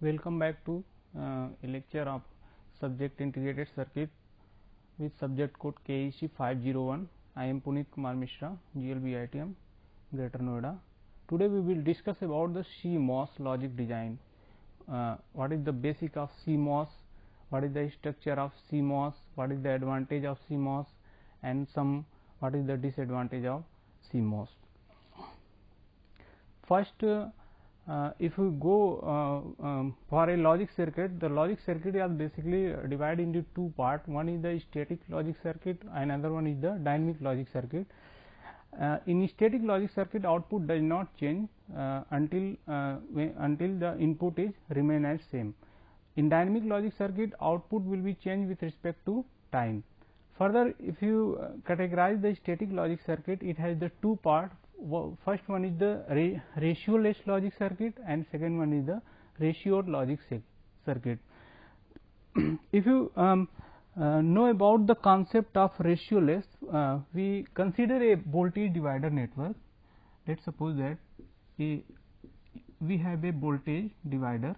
Welcome back to a lecture of subject integrated circuit with subject code KEC 501. I am Puneet Kumar Mishra, GLB ITM, Greater Noida. Today we will discuss about the CMOS logic design. What is the basic of CMOS, what is the structure of CMOS, what is the advantage of CMOS, and what is the disadvantage of CMOS. First, if we go for a logic circuit, the logic circuit is basically divided into two parts. One is the static logic circuit, another one is the dynamic logic circuit. In static logic circuit, output does not change until the input is remain as same. In dynamic logic circuit, output will be changed with respect to time. Further, if you categorize the static logic circuit, it has the two parts. First one is the ratio-less logic circuit and second one is the ratioed logic circuit. If you know about the concept of ratio-less, we consider a voltage divider network. Let us suppose that we have a voltage divider.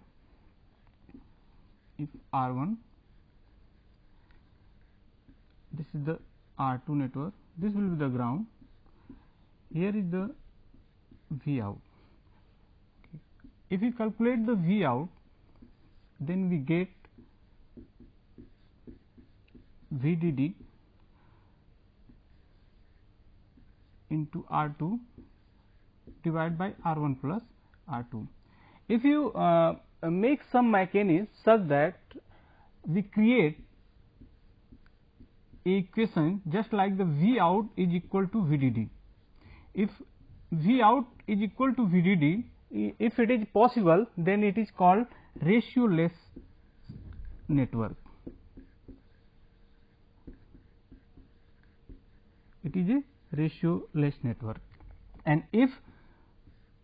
If R1, this is the R2 network, this will be the ground. Here is the V out. Okay. If we calculate the V out, then we get VDD into R2 divided by R1 plus R2. If you make some mechanism such that we create equation just like the V out is equal to VDD. If V out is equal to VDD, if it is possible, then it is called ratio-less network. It is a ratio-less network. And if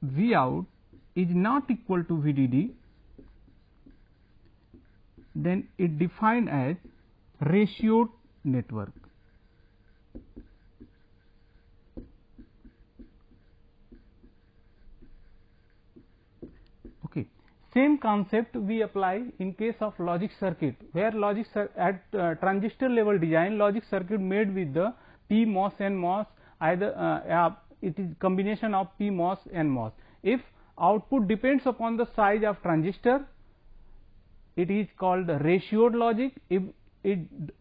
V out is not equal to VDD, then it defined as ratioed network. Okay. Same concept we apply in case of logic circuit, where at transistor level design, logic circuit made with the PMOS and MOS, either it is combination of PMOS and MOS. If output depends upon the size of transistor, it is called ratioed logic. If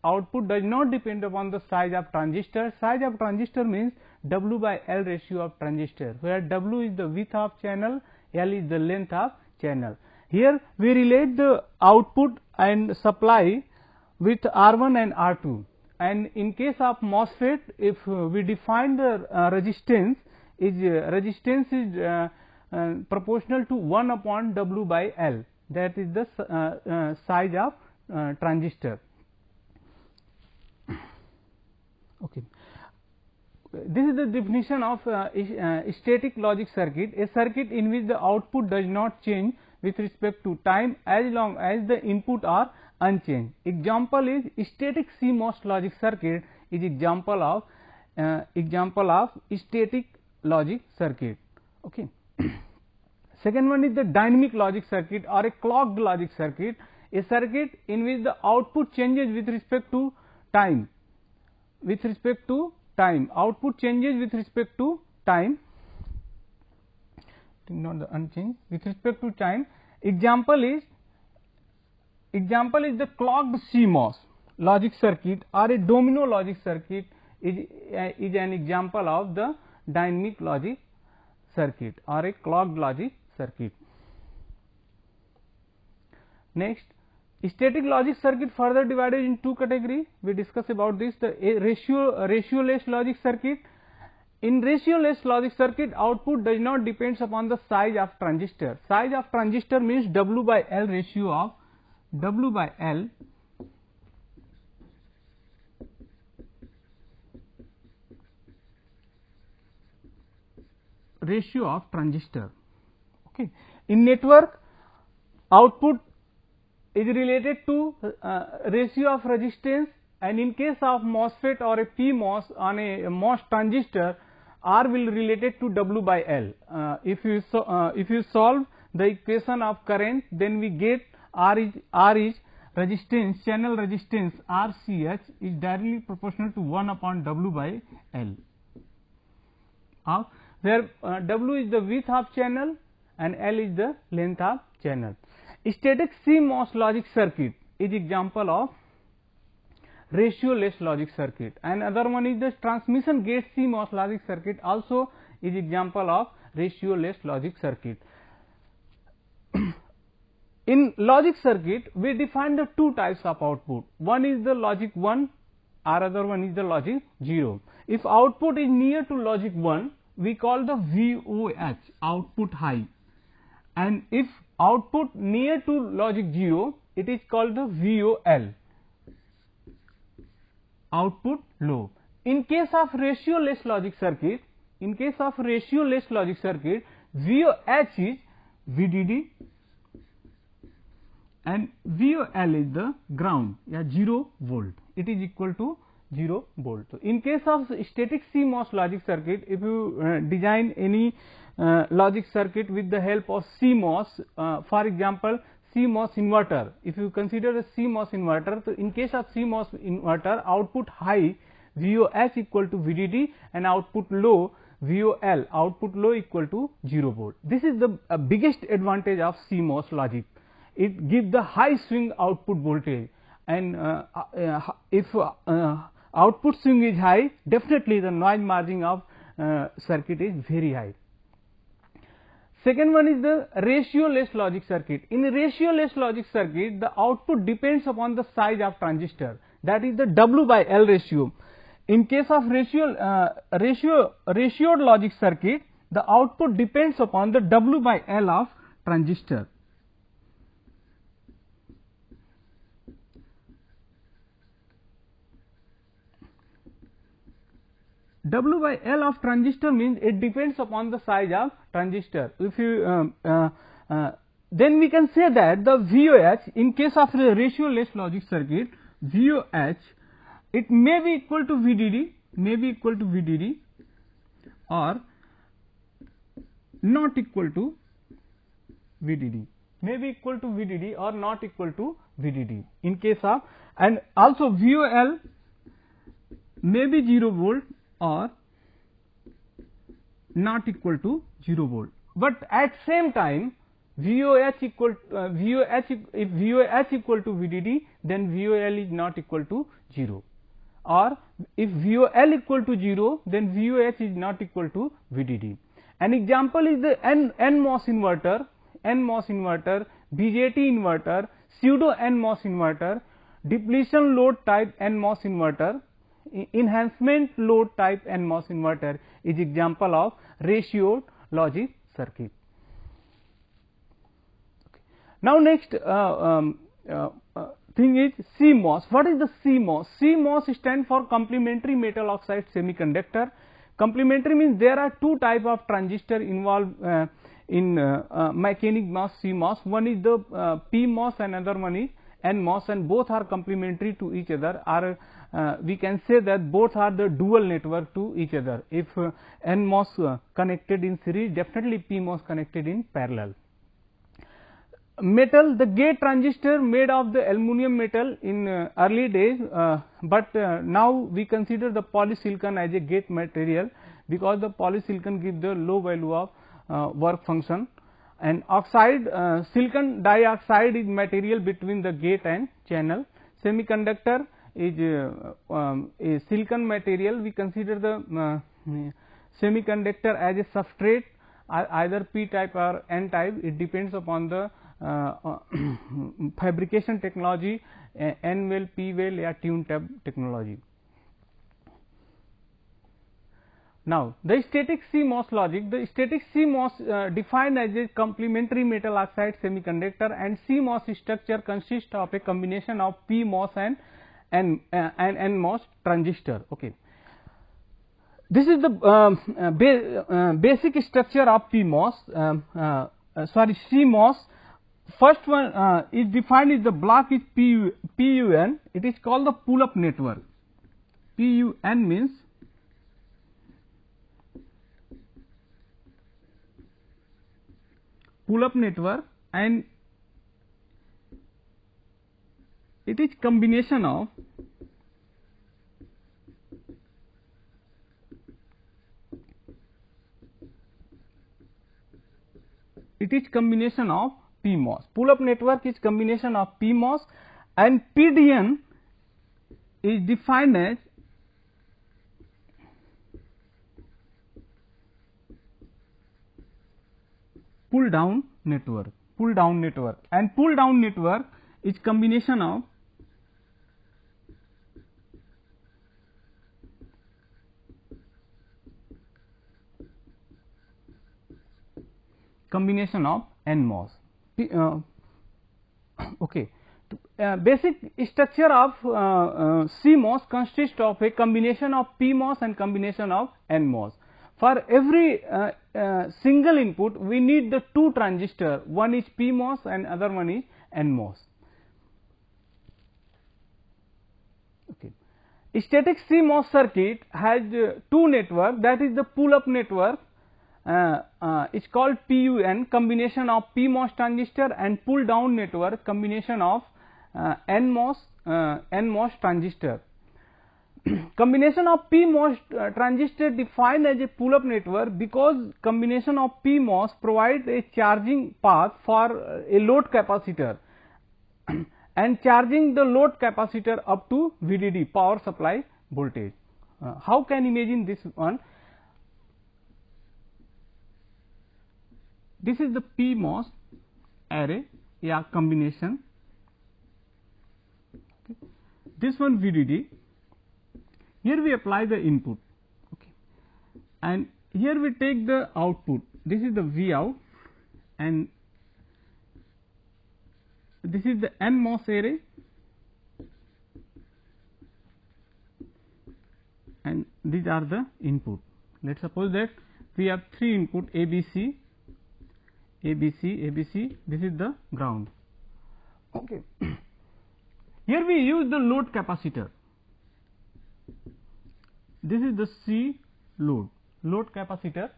output does not depend upon the size of transistor means W by L ratio of transistor, where W is the width of channel, L is the length of channel. Here we relate the output and supply with R1 and R2, and in case of MOSFET, if we define the resistance is proportional to 1 upon W by L, that is the size of transistor. Okay. This is the definition of static logic circuit, a circuit in which the output does not change with respect to time as long as the input are unchanged. Example is static CMOS logic circuit is example of static logic circuit. Okay. Second one is the dynamic logic circuit or a clocked logic circuit, a circuit in which the output changes with respect to time. Output changes with respect to time, not the unchanged with respect to time. Example is the clocked CMOS logic circuit or a domino logic circuit is an example of the dynamic logic circuit or a clocked logic circuit. Next, static logic circuit further divided in two categories. We discuss about this, the ratio-less logic circuit. In ratio-less logic circuit, output does not depends upon the size of transistor. Size of transistor means W by L ratio of W by L ratio of transistor. Okay. In network, output is related to ratio of resistance, and in case of MOSFET or a PMOS on a MOS transistor, R will related to W by L. If you solve the equation of current, then we get R is resistance, channel resistance RCH is directly proportional to 1 upon W by L, where W is the width of channel and L is the length of channel. Static CMOS logic circuit is example of ratio-less logic circuit, and other one is the transmission gate CMOS logic circuit, also is example of ratio-less logic circuit. In logic circuit, we define the two types of output. One is the logic 1 or other one is the logic 0. If output is near to logic 1, we call the VOH, output high, and if output near to logic 0, it is called the VOL, output low. In case of ratio-less logic circuit, VOH is VDD and VOL is the ground, 0 volt, it is equal to 0 volt. So, in case of static CMOS logic circuit, if you design any logic circuit with the help of CMOS, for example CMOS inverter, if you consider a CMOS inverter, so in case of CMOS inverter, output high VOH equal to VDD and output low VOL, output low equal to 0 volt. This is the biggest advantage of CMOS logic. It gives the high swing output voltage, and if output swing is high, definitely the noise margin of circuit is very high. Second one is the ratio-less logic circuit. In ratio-less logic circuit, the output depends upon the size of transistor, that is the W by L ratio. In case of ratioed logic circuit, the output depends upon the W by L of transistor. W by L of transistor means it depends upon the size of transistor. If you then we can say that the VOH, in case of a ratio-less logic circuit, VOH it may be equal to VDD, or not equal to VDD, or not equal to VDD. In case of, and also VOL may be 0 volt or not equal to 0 volt, but at same time VOH equal if VOH equal to VDD, then VOL is not equal to 0, or if VOL equal to 0, then VOH is not equal to VDD. An example is the NMOS inverter, BJT inverter, pseudo NMOS inverter, depletion load type NMOS inverter, enhancement load type NMOS inverter is example of ratio logic circuit. Okay. Now, next thing is CMOS. What is the CMOS? CMOS stands for complementary metal oxide semiconductor. Complementary means there are two type of transistor involved in mechanic MOS CMOS. One is the PMOS and another one is NMOS, and both are complementary to each other, or we can say that both are the dual network to each other. If NMOS connected in series, definitely PMOS connected in parallel. Metal, the gate transistor made of the aluminum metal in early days, but now we consider the polysilicon as a gate material, because the polysilicon gives the low value of work function, and oxide silicon dioxide is material between the gate and channel. Semiconductor is a silicon material. We consider the semiconductor as a substrate, either P type or N type, it depends upon the fabrication technology, N well, P well or tune tab technology. Now, the static CMOS logic, the static CMOS defined as a complementary metal oxide semiconductor, and CMOS structure consists of a combination of PMOS and NMOS transistor. Okay. This is the basic structure of PMOS, CMOS. First one is defined as the block is PUN, it is called the pull up network. PUN means pull up network, and it is combination of PMOS. Pull up network is combination of PMOS, and PDN is defined as pull down network. And pull down network is combination of NMOS. Okay. Basic structure of CMOS consists of a combination of PMOS and combination of NMOS. For every single input, we need the two transistor, one is PMOS and other one is NMOS. Okay. Static CMOS circuit has two network, that is the pull up network, is called PUN, combination of PMOS transistor, and pull down network, combination of NMOS transistor. Combination of PMOS transistor defined as a pull up network because combination of PMOS provides a charging path for a load capacitor and charging the load capacitor up to VDD, power supply voltage. How can imagine this one? This is the PMOS array, yeah, combination. Okay. This one VDD. Here we apply the input, okay, and here we take the output. This is the V out, and this is the NMOS array, and these are the input. Let us suppose that we have three input ABC, ABC, ABC. This is the ground. Okay. Here we use the load capacitor. This is the C load capacitor,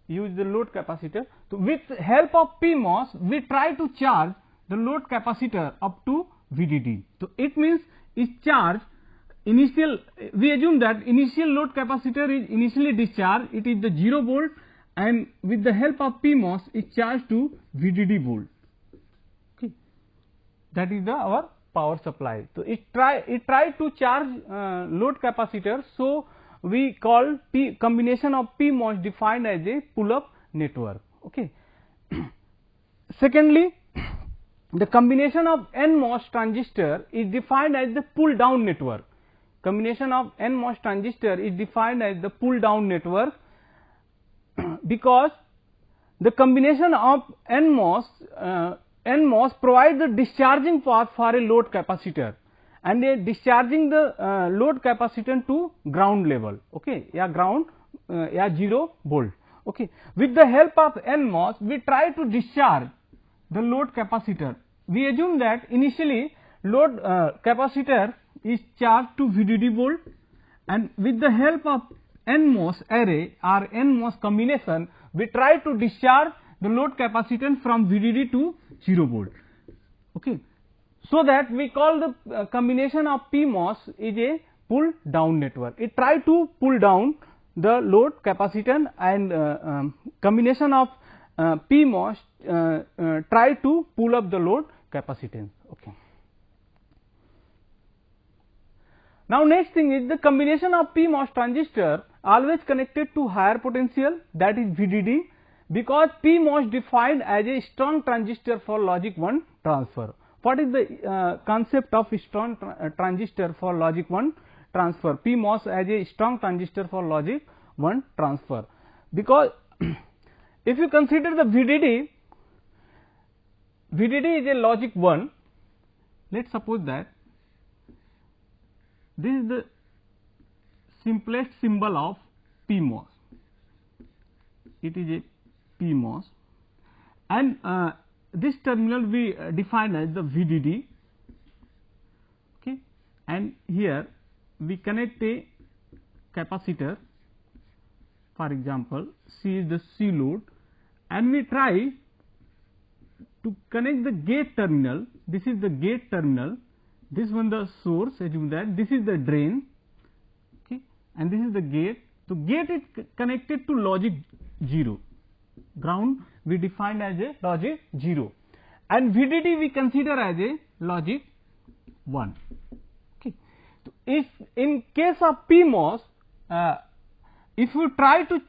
use the load capacitor. So, with help of PMOS, we try to charge the load capacitor up to VDD. So, it means is charged initial, we assume that initial load capacitor is initially discharged, it is the 0 volt, and with the help of PMOS is charged to VDD volt. Okay. That is the our power supply. So, it try to charge load capacitor. So, we call combination of PMOS defined as a pull up network. Okay. Secondly, the combination of NMOS transistor is defined as the pull down network. Combination of NMOS transistor is defined as the pull down network because the combination of NMOS provides the discharging path for a load capacitor, and they are discharging the load capacitor to ground level, okay, yeah, ground, yeah, 0 volt. Okay. With the help of NMOS, we try to discharge the load capacitor. We assume that initially load capacitor is charged to VDD volt, and with the help of NMOS array or NMOS combination, we try to discharge the load capacitance from VDD to 0 volt. Okay. So, that we call the combination of PMOS is a pull down network. It try to pull down the load capacitance, and combination of PMOS try to pull up the load capacitance. Okay. Now, next thing is the combination of PMOS transistor always connected to higher potential, that is VDD, because PMOS defined as a strong transistor for logic 1 transfer. What is the concept of strong transistor for logic 1 transfer? PMOS as a strong transistor for logic 1 transfer, because if you consider the VDD is a logic 1. Let us suppose that this is the simplest symbol of PMOS. It is a PMOS, and this terminal we define as the VDD, okay, and here we connect a capacitor, for example C is the C load, and we try to connect the gate terminal, this is the gate terminal, this one the source, assume that this is the drain, okay, and this is the gate. So, gate is connected to logic 0, ground we define as a logic 0, and VDD we consider as a logic 1. Okay. So, if in case of PMOS, if you try to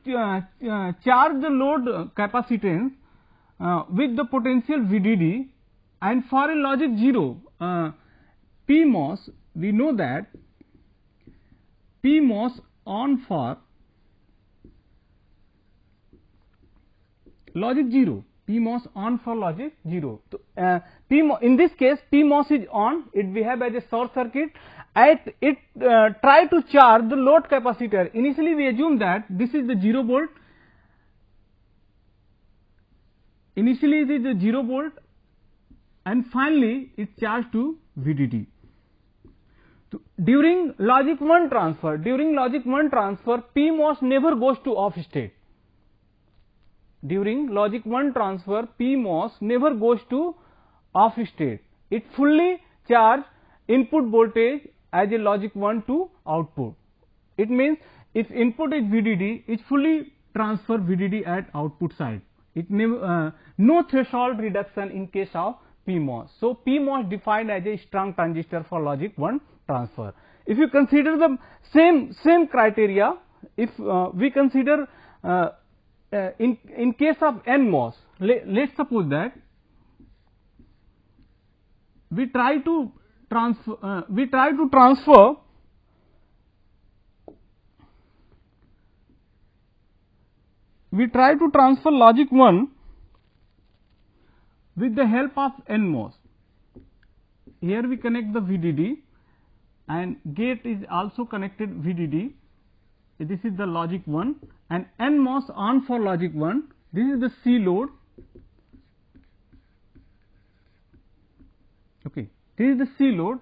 charge the load capacitance with the potential VDD, and for a logic 0 PMOS, we know that PMOS on for logic 0, PMOS on for logic 0. So, PMOS, in this case PMOS is on, it behave as a short circuit, and it try to charge the load capacitor. Initially we assume that this is the 0 volt, initially it is the 0 volt, and finally it charged to VDD. So, during logic 1 transfer, PMOS never goes to off state. During logic 1 transfer, PMOS never goes to off state. It fully charge input voltage as a logic 1 to output. It means if input is VDD, it fully transfer VDD at output side. It never no threshold reduction in case of PMOS. So, PMOS defined as a strong transistor for logic 1 transfer. If you consider the same criteria, if we consider in case of NMOS, let's suppose that we try to transfer logic 1 with the help of NMOS. Here we connect the VDD and gate is also connected VDD. This is the logic 1 and NMOS on for logic 1. This is the C load. Okay, this is the C load.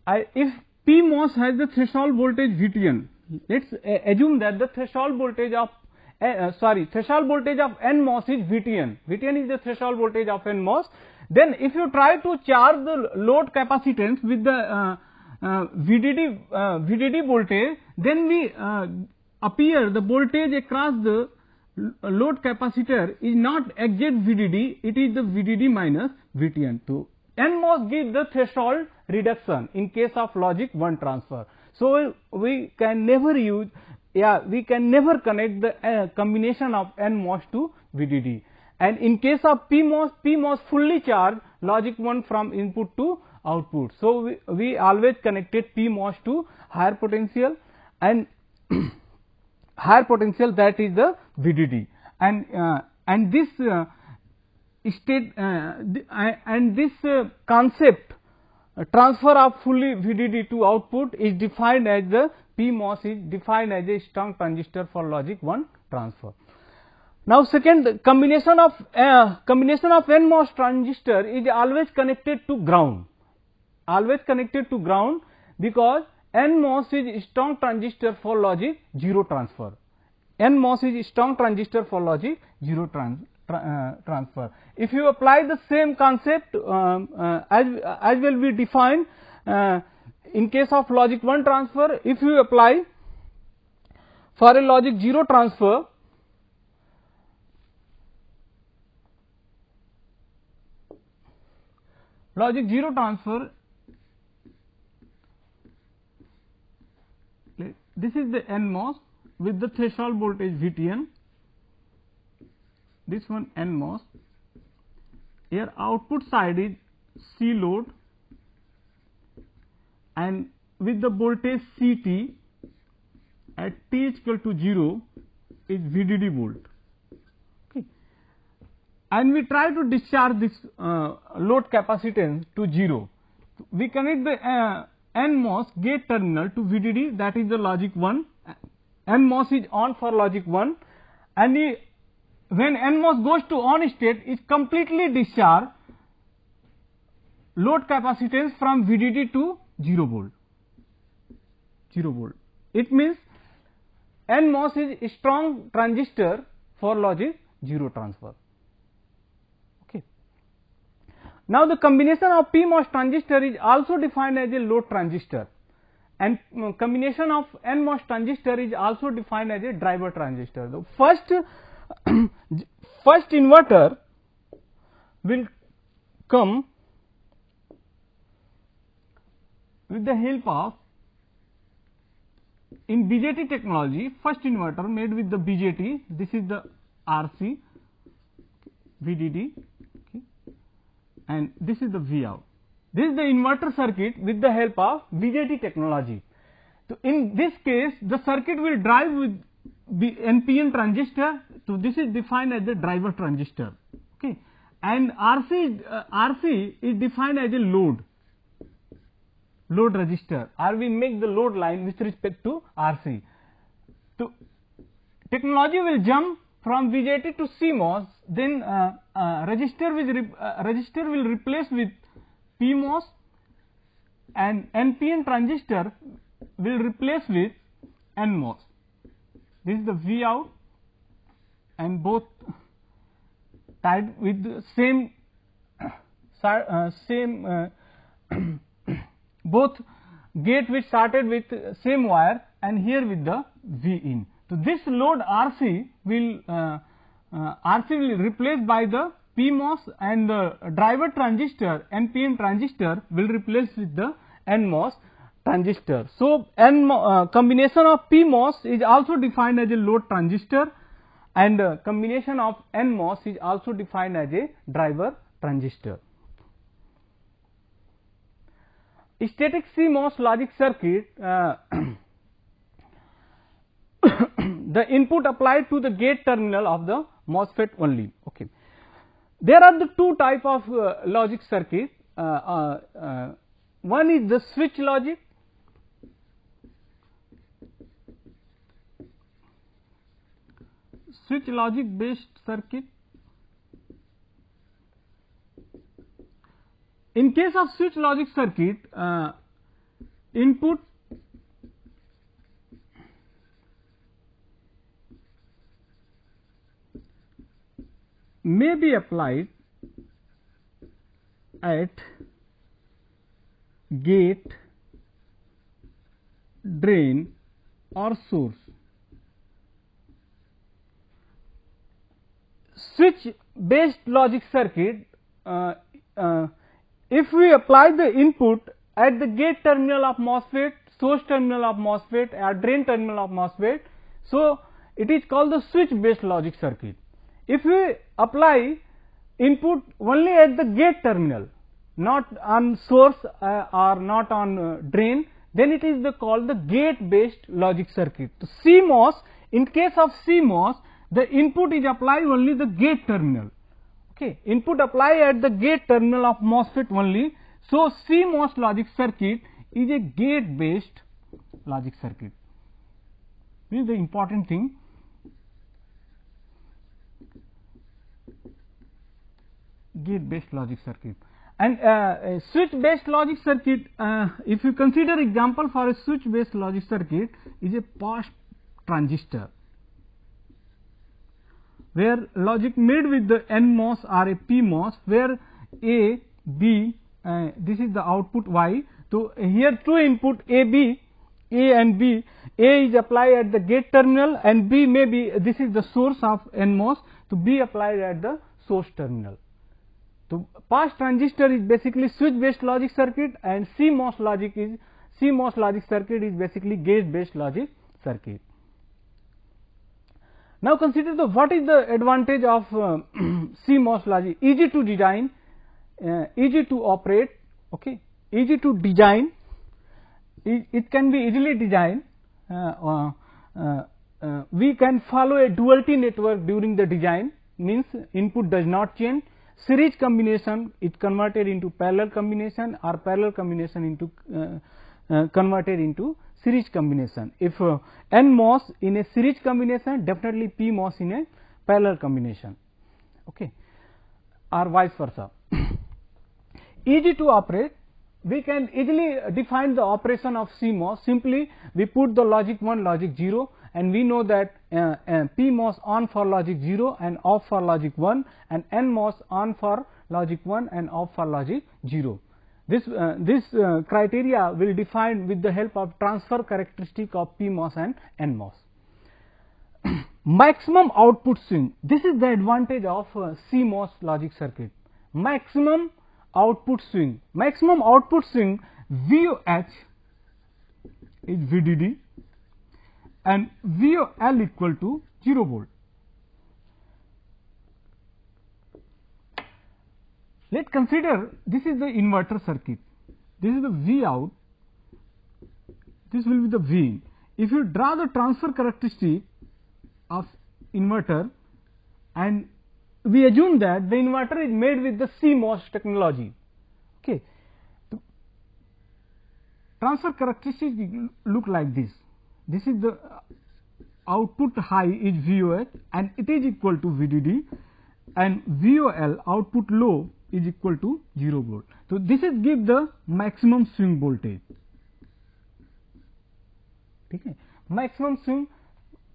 If PMOS has the threshold voltage VTN, let's assume that the threshold voltage of threshold voltage of NMOS is VTN. VTN is the threshold voltage of NMOS. Then, if you try to charge the load capacitance with the VDD voltage, then we appear the voltage across the load capacitor is not exact VDD, it is the VDD minus VTN. So, NMOS gives the threshold reduction in case of logic 1 transfer. So, we can never use, we can never connect the combination of NMOS to VDD. And in case of PMOS fully charged logic 1 from input to output. So, we always connected PMOS to higher potential and higher potential, that is the VDD, and this concept transfer of fully VDD to output is defined as the PMOS is defined as a strong transistor for logic 1 transfer. Now, second, combination of NMOS transistor is always connected to ground, because NMOS is strong transistor for logic 0 transfer. NMOS is strong transistor for logic 0 transfer. If you apply the same concept as will be defined in case of logic 1 transfer, if you apply for a logic 0 transfer, this is the NMOS with the threshold voltage VTN, this one NMOS, here output side is C load and with the voltage CT at t is equal to 0 is VDD volt. Okay. And we try to discharge this load capacitance to 0. We connect the NMOS gate terminal to VDD, that is the logic 1. NMOS is on for logic 1, and when NMOS goes to on state, it completely discharge load capacitance from VDD to 0 volt. It means NMOS is a strong transistor for logic 0 transfer. Okay. Now, the combination of PMOS transistor is also defined as a load transistor, and combination of NMOS transistor is also defined as a driver transistor. The first inverter will come with the help of, in BJT technology, first inverter made with the BJT. This is the RC, VDD, okay, and this is the Vout. This is the inverter circuit with the help of BJT technology. So, in this case, the circuit will drive with NPN transistor. So, this is defined as the driver transistor, okay, and RC is defined as a load resistor, or we make the load line with respect to RC. So, technology will jump from BJT to CMOS, then resistor will replace with PMOS, and NPN transistor will replace with NMOS. This is the Vout, and both tied with the same both gate which started with same wire, and here with the V in. So, this load RC will replace by the PMOS, and the driver transistor NPN transistor will replace with the NMOS transistor. So, combination of PMOS is also defined as a load transistor, and combination of NMOS is also defined as a driver transistor. Static CMOS logic circuit, the input applied to the gate terminal of the MOSFET only. Okay. There are the two type of logic circuit. One is the switch logic, based circuit. In case of switch logic circuit, input may be applied at gate, drain or source. Switch based logic circuit, if we apply the input at the gate terminal of MOSFET, source terminal of MOSFET, or drain terminal of MOSFET, so it is called the switch based logic circuit. If we apply input only at the gate terminal, not on source or not on drain, then it is called the gate based logic circuit. So, CMOS, in case of CMOS, the input is applied only the gate terminal. Okay, input apply at the gate terminal of MOSFET only. So, CMOS logic circuit is a gate based logic circuit. This is the important thing. Gate based logic circuit, and switch based logic circuit, if you consider example for a switch based logic circuit, is a POS transistor, where logic made with the NMOS or a PMOS, where A, B, this is the output Y. So, here two input A and B. A is applied at the gate terminal, and B may be, this is the source of NMOS, to be applied at the source terminal. So, POS transistor is basically switch based logic circuit, and CMOS logic circuit is basically gate based logic circuit. Now, consider what is the advantage of CMOS logic. Easy to design, easy to operate, okay, easy to design, it can be easily designed. We can follow a duality network during the design, means input does not change. Series combination is converted into parallel combination, or parallel combination into converted into series combination. If NMOS in a series combination, definitely PMOS in a parallel combination, okay, or vice versa. Easy to operate, we can easily define the operation of CMOS. Simply we put the logic 1, logic 0, and we know that PMOS on for logic 0 and off for logic 1, and NMOS on for logic 1 and off for logic 0. This criteria will define with the help of transfer characteristic of PMOS and NMOS. Maximum output swing, this is the advantage of CMOS logic circuit. Maximum output swing VOH is VDD and VOL equal to 0 volt. Let us consider this is the inverter circuit, this is the V out, this will be the V in. If you draw the transfer characteristic of inverter and we assume that the inverter is made with the CMOS technology. Okay. The transfer characteristics look like this. This is the output high is VOH and it is equal to VDD and VOL output low is equal to 0 volt. So, this is give the maximum swing voltage. Okay. Maximum swing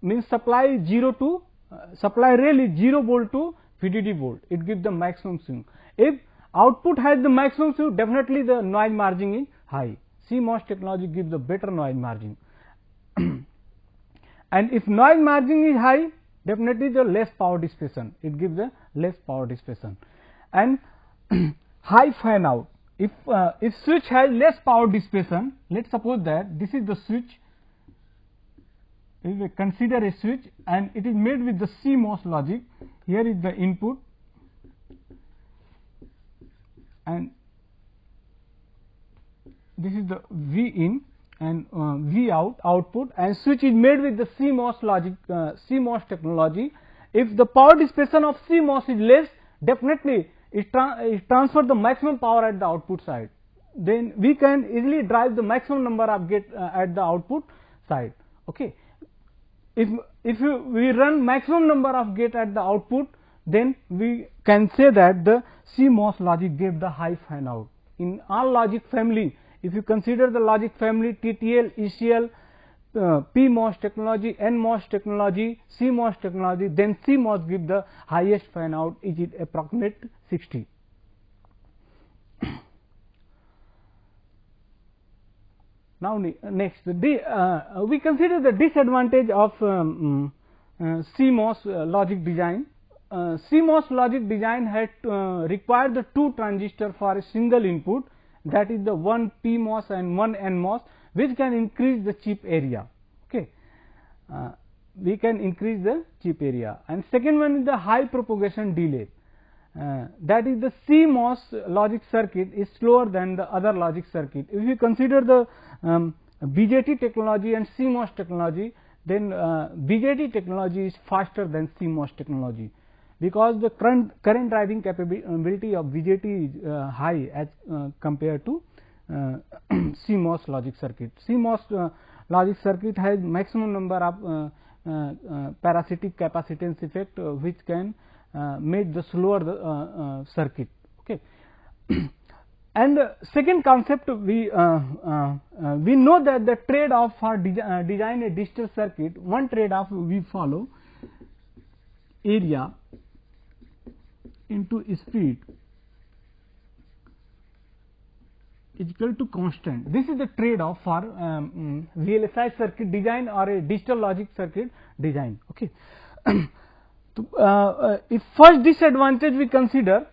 means supply 0 to supply rail is 0 volt to VDD volt, it gives the maximum swing. If output has the maximum swing, definitely the noise margin is high. CMOS technology gives the better noise margin. And if noise margin is high, definitely the less power dissipation, it gives the less power dissipation. And high fan out, if switch has less power dissipation, let us suppose that this is the switch, if we consider a switch and it is made with the CMOS logic, here is the input and this is the V in and V out output and switch is made with the CMOS logic, CMOS technology. If the power dissipation of CMOS is less, definitely it transfer the maximum power at the output side, then we can easily drive the maximum number of gate at the output side. Okay. If we run maximum number of gate at the output, then we can say that the CMOS logic gave the high fan out. In all logic family, if you consider the logic family TTL, ECL, PMOS technology, NMOS technology, CMOS technology, then CMOS give the highest fan out, it is approximate 60. Now, next we consider the disadvantage of CMOS logic design. CMOS logic design had required the 2 transistor for a single input, that is the one PMOS and one NMOS, which can increase the chip area. Okay. We can increase the chip area, and second one is the high propagation delay. That is the CMOS logic circuit is slower than the other logic circuit. If you consider the BJT technology and CMOS technology, then BJT technology is faster than CMOS technology, because the current driving capability of BJT is high as compared to CMOS logic circuit. CMOS logic circuit has maximum number of parasitic capacitance effect, which can make the slower circuit. Okay. And second concept, we know that the trade off for design a digital circuit, one trade off we follow, area into speed is equal to constant. This is the trade off for VLSI circuit design or a digital logic circuit design. Okay. If first disadvantage we consider,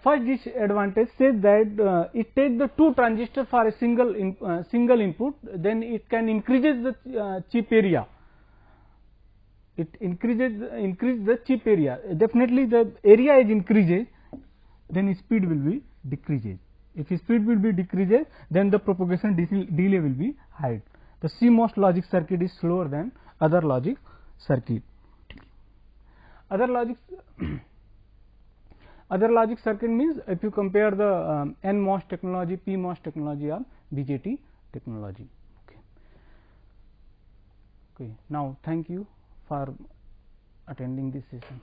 first disadvantage says that it takes the 2 transistors for a single input, then it can increases the chip area. It increase the chip area. Definitely the area is increases, then speed will be decreases. If speed will be decreases, then the propagation delay will be high. The CMOS logic circuit is slower than other logic circuit. Other logic circuit means if you compare the NMOS technology, PMOS technology or BJT technology. Okay. Now, thank you for attending this session.